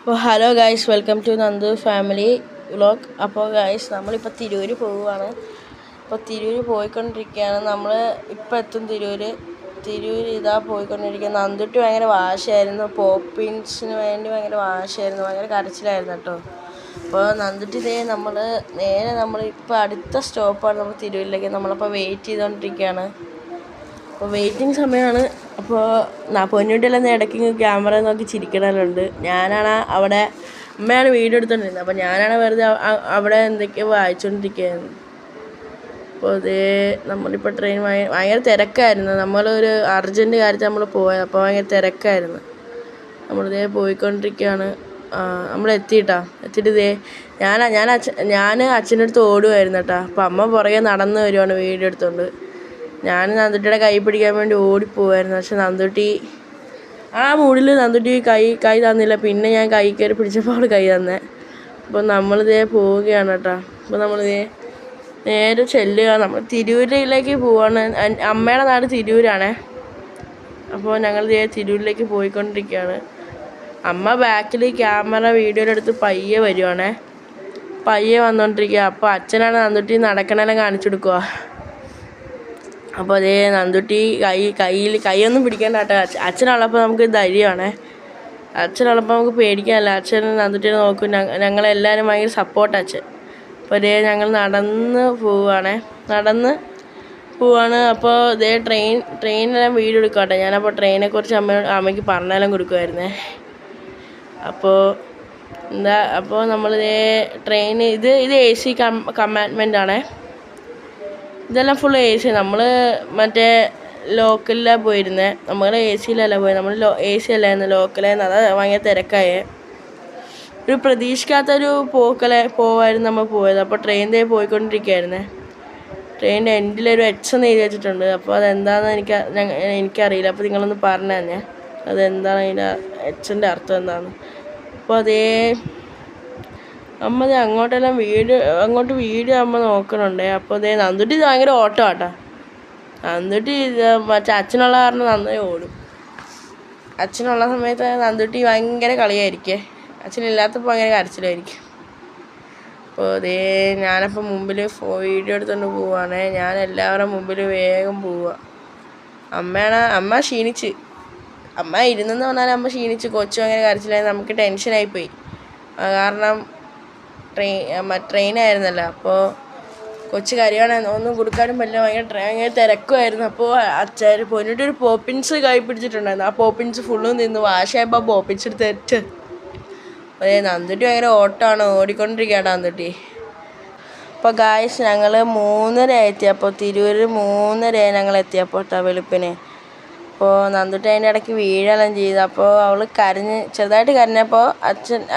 അപ്പോൾ hello guys, welcome to Nandu family vlog. അപ്പോൾ guys, നമ്മളിപ്പോൾ തിരൂർ പോവുകയാണ്. അപ്പോൾ തിരൂർ പോയിക്കൊണ്ടിരിക്കുകയാണ്. നമ്മൾ ഇപ്പോൾ എത്തും തിരൂർ ഇതാ പോയിക്കൊണ്ടിരിക്കുക. നന്ദുട്ടി ഭയങ്കര വാശയായിരുന്നു. പോപ്പിൻസിന് വേണ്ടി ഭയങ്കര വാശയായിരുന്നു, ഭയങ്കര കരച്ചിലായിരുന്നു കേട്ടോ. അപ്പോൾ നന്ദുട്ടി നമ്മളിപ്പോൾ അടുത്ത സ്റ്റോപ്പാണ് നമ്മൾ തിരൂരിലേക്ക്. നമ്മളപ്പോൾ വെയിറ്റ് ചെയ്തുകൊണ്ടിരിക്കുകയാണ്. അപ്പോൾ വെയിറ്റിംഗ് സമയമാണ്. അപ്പോൾ പൊന്നുകുട്ടിയെല്ലാം ഇടയ്ക്ക് ക്യാമറ നോക്കി ചിരിക്കണമല്ലുണ്ട്. ഞാനാണ് അവിടെ, അമ്മയാണ് വീഡിയോ എടുത്തോണ്ടിരുന്നത്. അപ്പോൾ ഞാനാണ് വെറുതെ അവിടെ എന്തൊക്കെയോ വായിച്ചുകൊണ്ടിരിക്കുകയായിരുന്നു. അപ്പോൾ നമ്മളിപ്പോൾ ട്രെയിൻ ഭയങ്കര തിരക്കായിരുന്നു. നമ്മളൊരു അർജൻറ്റ് കാര്യത്തിൽ നമ്മൾ പോയത്. അപ്പോൾ ഭയങ്കര തിരക്കായിരുന്നു. നമ്മളിതേ പോയിക്കൊണ്ടിരിക്കുകയാണ്. നമ്മൾ എത്തിയിട്ട് ഞാൻ അച്ഛൻ്റെ അടുത്ത് ഓടുമായിരുന്നു കേട്ടോ. അപ്പോൾ അമ്മ പുറകെ നടന്ന് വരുവാണ് വീഡിയോ എടുത്തുകൊണ്ട്. ഞാൻ നന്ദുട്ടിയുടെ കൈ പിടിക്കാൻ വേണ്ടി ഓടിപ്പോവായിരുന്നു. പക്ഷെ നന്ദുട്ടി ആ മൂഡിൽ നന്ദുട്ടി കൈ തന്നില്ല. പിന്നെ ഞാൻ കൈ കയറി പിടിച്ചപ്പോൾ അവൾ കൈ തന്നെ. അപ്പോൾ നമ്മളിതേ പോവുകയാണ് കേട്ടോ. അപ്പോൾ നമ്മളിതേ നേരെ ചെല്ലുക. നമ്മൾ തിരൂരിലേക്ക് പോവാണ്. അമ്മയുടെ നാട് തിരൂരാണേ. അപ്പോൾ ഞങ്ങളിതേ തിരൂരിലേക്ക് പോയിക്കൊണ്ടിരിക്കുകയാണ്. അമ്മ ബാക്കിൽ ക്യാമറ വീഡിയോയിലെടുത്ത് പയ്യെ വരുവാണേ. പയ്യെ വന്നുകൊണ്ടിരിക്കുക. അപ്പോൾ അച്ഛനാണ് നന്ദുട്ടി നടക്കണമെല്ലാം കാണിച്ചു കൊടുക്കുക. അപ്പോൾ അതേ നന്ദുട്ടി കൈയൊന്നും പിടിക്കേണ്ട കേട്ടോ. അച്ഛനുള്ളപ്പോൾ നമുക്ക് ധൈര്യമാണേ. അച്ഛനുള്ളപ്പോൾ നമുക്ക് പേടിക്കാനല്ല. അച്ഛൻ നന്ദുട്ടിനെ നോക്കും. ഞങ്ങളെല്ലാവരും ഭയങ്കര സപ്പോർട്ട് അച്ഛൻ. അപ്പോൾ അതേ ഞങ്ങൾ നടന്ന് പോവാണ്. അപ്പോൾ ഇതേ ട്രെയിനെല്ലാം വീഡിയോ എടുക്കുക കേട്ടോ. ഞാനപ്പോൾ ട്രെയിനെക്കുറിച്ച് അമ്മയ്ക്ക് പറഞ്ഞെല്ലാം കൊടുക്കുമായിരുന്നേ. അപ്പോൾ അപ്പോൾ നമ്മളിതേ ട്രെയിൻ ഇത് AC കമ്പാർട്ട്മെൻ്റ് ആണേ. ഇതെല്ലാം ഫുൾ AC. നമ്മൾ മറ്റേ ലോക്കലിലാണ് പോയിരുന്നത്. നമ്മൾ AC-ലല്ല പോയത്. നമ്മൾ AC അല്ലായിരുന്നു, ലോക്കലായിരുന്നു. അത് ഭയങ്കര തിരക്കായേ. ഒരു പ്രതീക്ഷിക്കാത്തൊരു പോവായിരുന്നു നമ്മൾ പോയത്. അപ്പോൾ ട്രെയിൻ പോയിക്കൊണ്ടിരിക്കുകയായിരുന്നേ. ട്രെയിനിൻ്റെ എൻഡിലൊരു H എന്ന് എഴുതി വെച്ചിട്ടുണ്ട്. അപ്പോൾ അതെന്താണെന്ന് എനിക്കറിയില്ല. അപ്പോൾ നിങ്ങളൊന്ന് പറഞ്ഞു തന്നെ അതെന്താണ്, അതിൻ്റെ Hൻ്റെ അർത്ഥം എന്താണെന്ന്. അപ്പോൾ അമ്മ അങ്ങോട്ട് വീഡിയോ അമ്മ നോക്കണുണ്ടേ. അപ്പോൾ നന്ദുട്ടി ഭയങ്കര ഓട്ടം കേട്ടോ. നന്ദുട്ടി മറ്റേ അച്ഛനുള്ള കാരണം നന്നായി ഓടും. അച്ഛനുള്ള സമയത്ത് നന്ദുട്ടി ഭയങ്കര കളിയായിരിക്കേ. അച്ഛനില്ലാത്തപ്പോൾ ഭയങ്കര കരച്ചിലായിരിക്കും. അപ്പോൾ ഞാനപ്പോൾ മുമ്പിൽ വീഡിയോ എടുത്തുകൊണ്ട് പോവുകയാണേ. ഞാൻ എല്ലാവരുടെ മുമ്പിൽ വേഗം പോവുക. അമ്മ ക്ഷീണിച്ച്. അമ്മ ഇരുന്നെന്ന് പറഞ്ഞാൽ അമ്മ ക്ഷീണിച്ച്. കൊച്ചു ഭയങ്കര കരച്ചിലായി. നമുക്ക് ടെൻഷനായിപ്പോയി. കാരണം ട്രെയിനായിരുന്നല്ലോ. അപ്പോൾ കൊച്ചു കരയാണ്. ഒന്നും കൊടുക്കാനും പറ്റില്ല. ഭയങ്കര തിരക്കുമായിരുന്നു. അപ്പോൾ പൊന്നിട്ട് ഒരു പോപ്പിൻസ് കൈ പിടിച്ചിട്ടുണ്ടായിരുന്നു. ആ പോപ്പിൻസ് ഫുള്ളും നിന്ന് വാശായപ്പോൾ ആ പോപ്പിൻസ് എടുത്ത് നന്ദുട്ടി ഭയങ്കര ഓട്ടമാണ്, ഓടിക്കൊണ്ടിരിക്കുകയാണ് നന്ദുട്ടി. അപ്പോൾ ഗായ്സ്, ഞങ്ങൾ 3:30 എത്തിയപ്പോൾ തിരൂർ 3:30 ഞങ്ങൾ എത്തിയപ്പോൾ വെളുപ്പിന്. അപ്പോൾ നന്ദുട്ടി അതിൻ്റെ ഇടയ്ക്ക് വീഴെല്ലാം ചെയ്തു. അപ്പോൾ അവൾ ചെറുതായിട്ട് കരഞ്ഞപ്പോൾ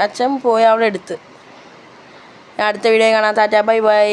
അച്ഛൻ പോയി അവളെടുത്ത്. അടുത്ത വീഡിയോ കാണാം. Tata, bye bye.